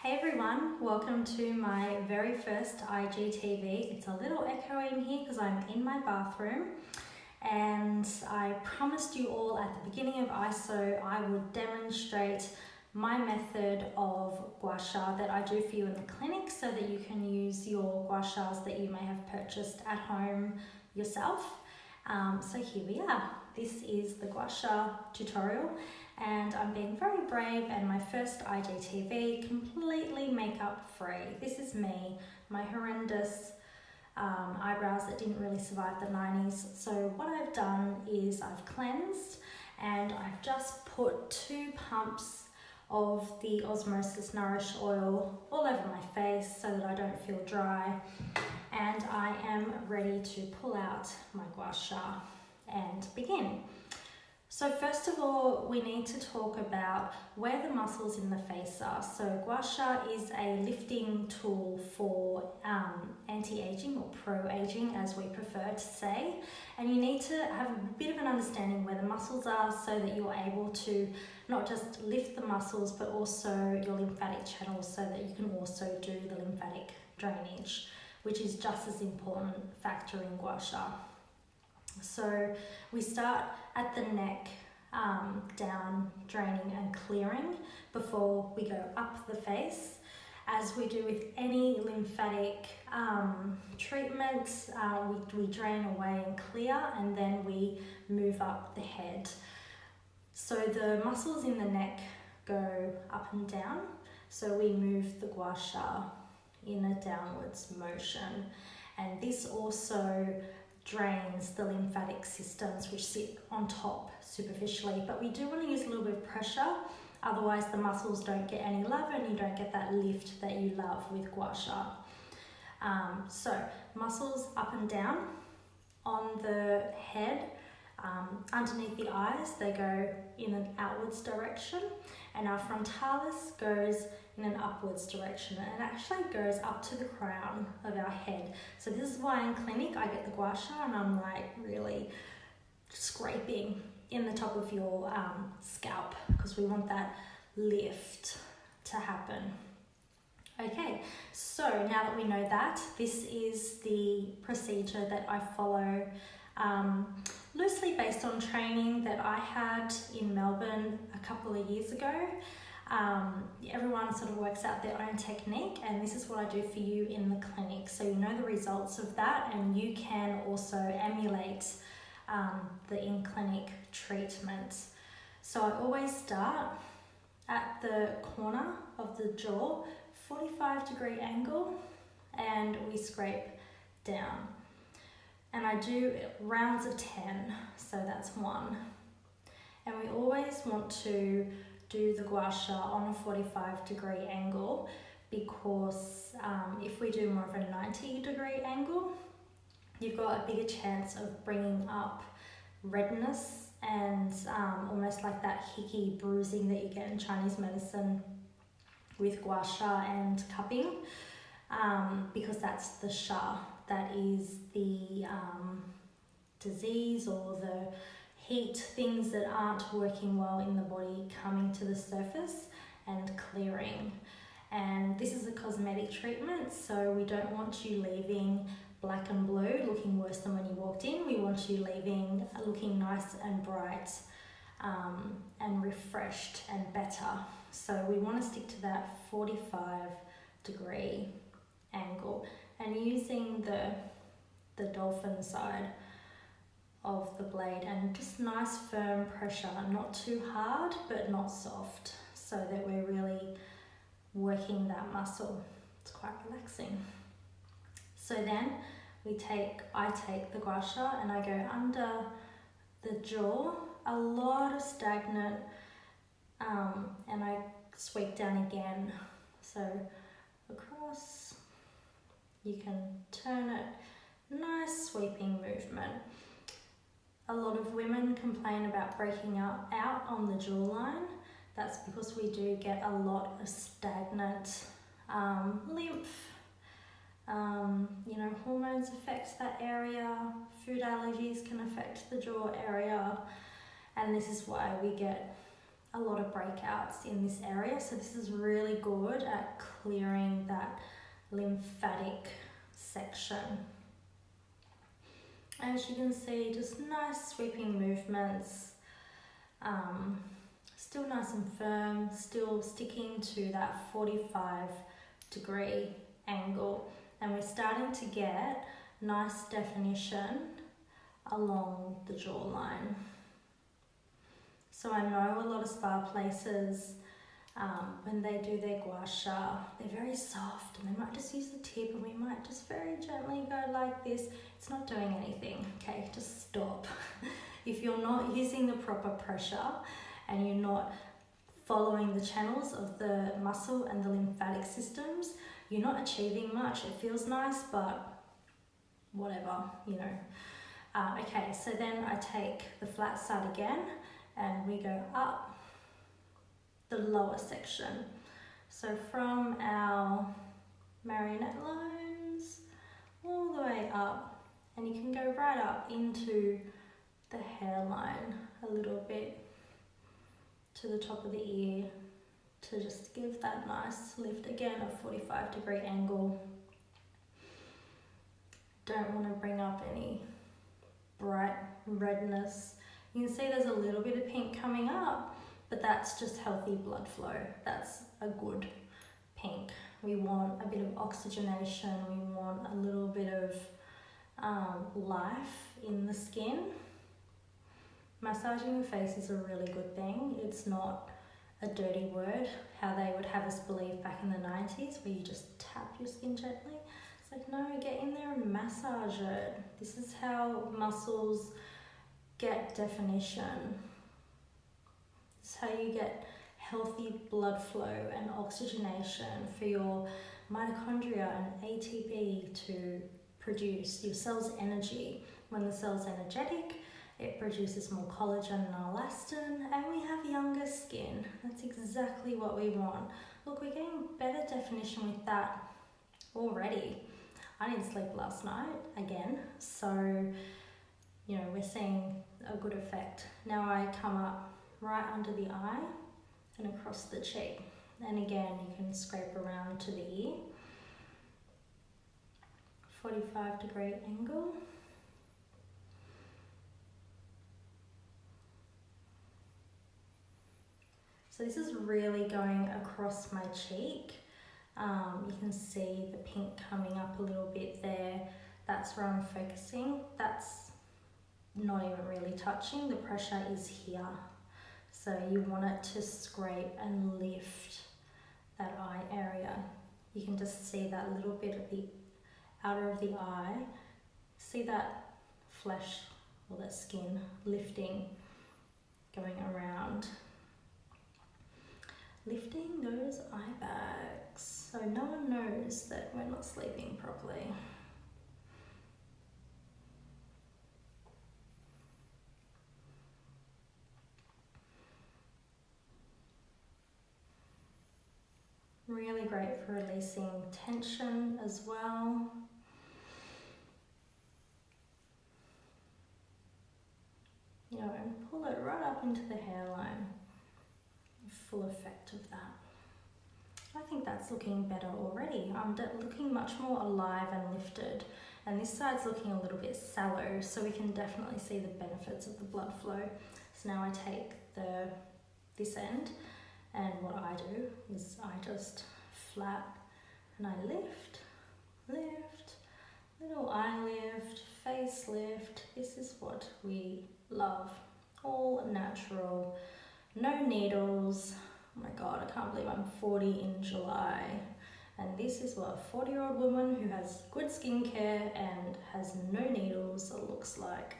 Hey everyone, welcome to my very first IGTV. It's a little echoing here because I'm in my bathroom, and I promised you all at the beginning of ISO I would demonstrate my method of Gua Sha that I do for you in the clinic so that you can use your Gua Shas that you may have purchased at home yourself. So here we are. This is the Gua Sha tutorial, and I'm being very brave, and my first IGTV completely makeup free. This is me, my horrendous eyebrows that didn't really survive the 90s. So what I've done is I've cleansed, and I've just put 2 pumps of the Osmosis Nourish oil all over my face so that I don't feel dry, and I am ready to pull out my Gua Sha and begin. So first of all, we need to talk about where the muscles in the face are. So Gua Sha is a lifting tool for anti-aging or pro-aging, as we prefer to say. And you need to have a bit of an understanding where the muscles are so that you're able to not just lift the muscles, but also your lymphatic channels so that you can also do the lymphatic drainage, which is just as important factor in Gua Sha. So we start at the neck, down, draining and clearing before we go up the face. As we do with any lymphatic treatment, we drain away and clear, and then we move up the head. So the muscles in the neck go up and down, so we move the Gua Sha in a downwards motion, and this also drains the lymphatic systems which sit on top superficially, but we do want to use a little bit of pressure, otherwise the muscles don't get any love and you don't get that lift that you love with Gua Sha. So muscles up and down on the head, underneath the eyes, they go in an outwards direction, and our frontalis goes in an upwards direction, and it actually goes up to the crown of our head. So this is why in clinic I get the Gua Sha and I'm like really scraping in the top of your scalp, because we want that lift to happen. Okay, so now that we know that, this is the procedure that I follow, loosely based on training that I had in Melbourne a couple of years ago. Everyone sort of works out their own technique, and this is what I do for you in the clinic, so you know the results of that, and you can also emulate the in-clinic treatments. So I always start at the corner of the jaw, 45-degree angle, and we scrape down. And I do rounds of 10, so that's 1. And we always want to do the Gua Sha on a 45-degree angle, because if we do more of a 90-degree angle, you've got a bigger chance of bringing up redness and almost like that hickey bruising that you get in Chinese medicine with Gua Sha and cupping, because that's the Sha, that is the disease or the heat, things that aren't working well in the body coming to the surface and clearing. And this is a cosmetic treatment, so we don't want you leaving black and blue looking worse than when you walked in. We want you leaving looking nice and bright and refreshed and better. So we want to stick to that 45-degree angle, and using the dolphin side of the blade, and just nice firm pressure, not too hard but not soft, so that we're really working that muscle. It's quite relaxing. So then I take the Gua Sha and I go under the jaw, a lot of stagnant, and I sweep down again. So across, you can turn it, nice sweeping movement. A lot of women complain about breaking out on the jawline. That's because we do get a lot of stagnant lymph. Hormones affect that area, food allergies can affect the jaw area, and this is why we get a lot of breakouts in this area. So this is really good at clearing that lymphatic section. As you can see, just nice sweeping movements, still nice and firm, still sticking to that 45-degree angle. And we're starting to get nice definition along the jawline. So I know a lot of spa places, when they do their Gua Sha, they're very soft and they might just use the tip and we might just very gently go like this. It's not doing anything, okay? Just stop. If you're not using the proper pressure and you're not following the channels of the muscle and the lymphatic systems, you're not achieving much. It feels nice, but whatever, you know. Okay, so then I take the flat side again and we go up the lower section. So from our marionette lines all the way up, and you can go right up into the hairline a little bit to the top of the ear to just give that nice lift. Again, a 45-degree angle. Don't want to bring up any bright redness. You can see there's a little bit of pink coming up, but that's just healthy blood flow. That's a good pink. We want a bit of oxygenation. We want a little bit of life in the skin. Massaging the face is a really good thing. It's not a dirty word, how they would have us believe back in the 90s, where you just tap your skin gently. It's like, no, get in there and massage it. This is how muscles get definition. This is how you get healthy blood flow and oxygenation for your mitochondria and ATP to produce your cell's energy. When the cell's energetic, it produces more collagen and elastin, and we have younger skin. That's exactly what we want. Look, we're getting better definition with that already. I didn't sleep last night again, so you know, we're seeing a good effect. Now I come up right under the eye and across the cheek. And again, you can scrape around to the ear. 45-degree angle. So this is really going across my cheek. You can see the pink coming up a little bit there. That's where I'm focusing. That's not even really touching. The pressure is here. So you want it to scrape and lift that eye area. You can just see that little bit of the outer of the eye. See that flesh or that skin lifting, going around. Lifting those eye bags so no one knows that we're not sleeping properly. Really great for releasing tension as well. You know, and pull it right up into the hairline. Full effect of that. I think that's looking better already. I'm looking much more alive and lifted, and this side's looking a little bit sallow, so we can definitely see the benefits of the blood flow. So now I take this end, and what I do is I just flat and I lift, little eye lift, face lift. This is what we love. All natural, no needles. Oh my God, I can't believe I'm 40 in July. And this is what a 40-year-old woman who has good skincare and has no needles looks like.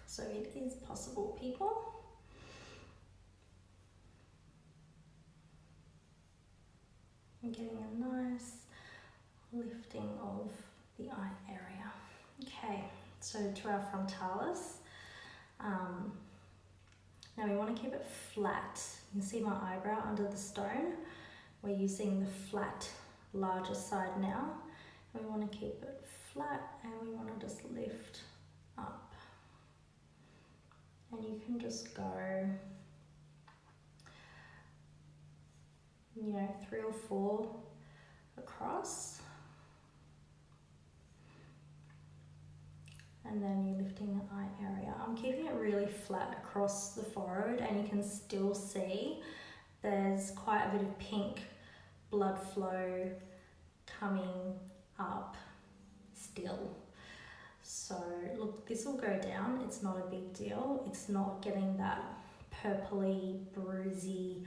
So it is possible, people. I'm getting a nice lifting of the eye area. Okay, so to our frontalis. Now we want to keep it flat. You can see my eyebrow under the stone. We're using the flat, larger side now. We want to keep it flat and we want to just lift up. And you can just go 3 or 4 across. And then you're lifting the eye area. I'm keeping it really flat across the forehead, and you can still see there's quite a bit of pink blood flow coming up still. So look, this will go down. It's not a big deal. It's not getting that purpley, bruisey,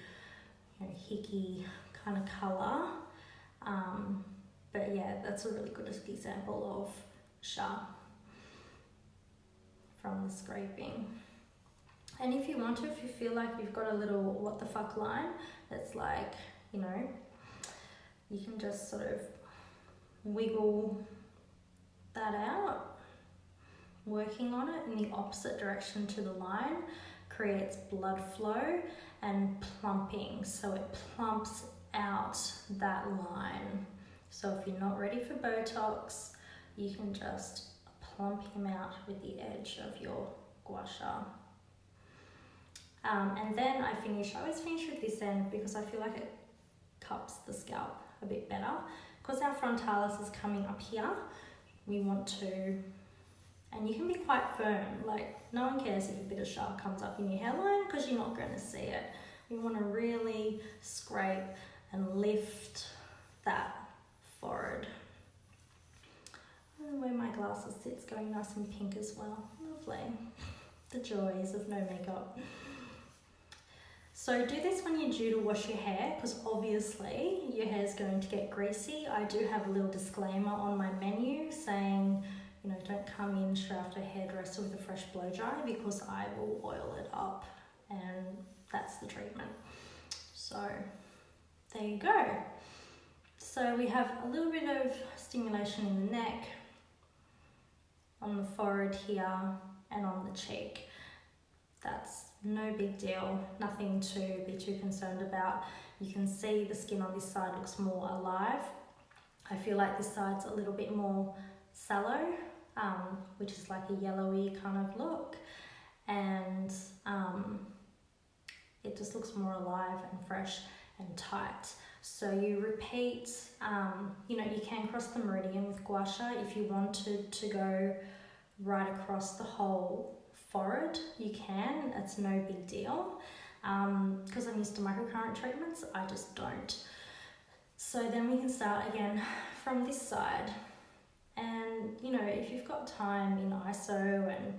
hickey kind of colour. But yeah, that's a really good example of Sha from the scraping. And if you want to, if you feel like you've got a little what the fuck line that's like, you can just sort of wiggle that out. Working on it in the opposite direction to the line creates blood flow and plumping, so it plumps out that line. So if you're not ready for Botox, you can just plump him out with the edge of your Gua Sha. And then I always finish with this end because I feel like it cups the scalp a bit better. Because our frontalis is coming up here, we want to, and you can be quite firm, like no one cares if a bit of Sha comes up in your hairline because you're not going to see it. We want to really scrape and lift that forehead. And where my glasses sit's going nice and pink as well. Lovely. The joys of no makeup. So do this when you're due to wash your hair, because obviously your hair is going to get greasy. I do have a little disclaimer on my menu saying, don't come in straight after a hairdresser with a fresh blow dry, because I will oil it up, and that's the treatment. So there you go. So we have a little bit of stimulation in the neck, on the forehead here, and on the cheek. That's no big deal, nothing to be too concerned about. You can see the skin on this side looks more alive. I feel like this side's a little bit more sallow, which is like a yellowy kind of look, and it just looks more alive and fresh and tight. So you repeat, you can cross the meridian with Gua Sha if you wanted to go right across the whole forehead. You can, it's no big deal. Because I'm used to microcurrent treatments, I just don't. So then we can start again from this side. And if you've got time in ISO and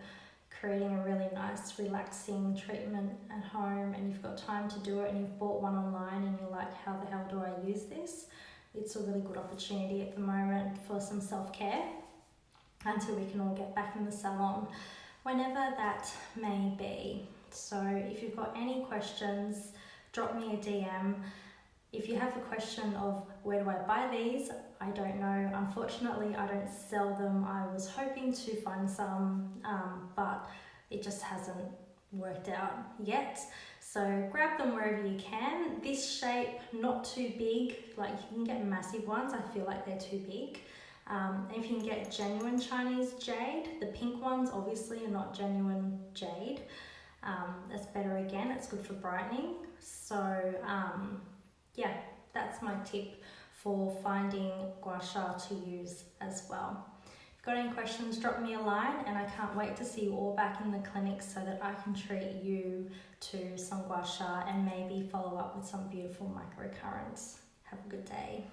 creating a really nice relaxing treatment at home, and you've got time to do it, and you've bought one online and you're like, how the hell do I use this? It's a really good opportunity at the moment for some self-care until we can all get back in the salon, whenever that may be. So if you've got any questions, drop me a DM. If you have a question of where do I buy these, I don't know. Unfortunately, I don't sell them. I was hoping to find some, but it just hasn't worked out yet. So grab them wherever you can. This shape, not too big. Like you can get massive ones. I feel like they're too big. If you can get genuine Chinese jade, the pink ones obviously are not genuine jade. That's better again. It's good for brightening. So yeah, that's my tip for finding Gua Sha to use as well. If you've got any questions, drop me a line, and I can't wait to see you all back in the clinic so that I can treat you to some Gua Sha and maybe follow up with some beautiful microcurrents. Have a good day.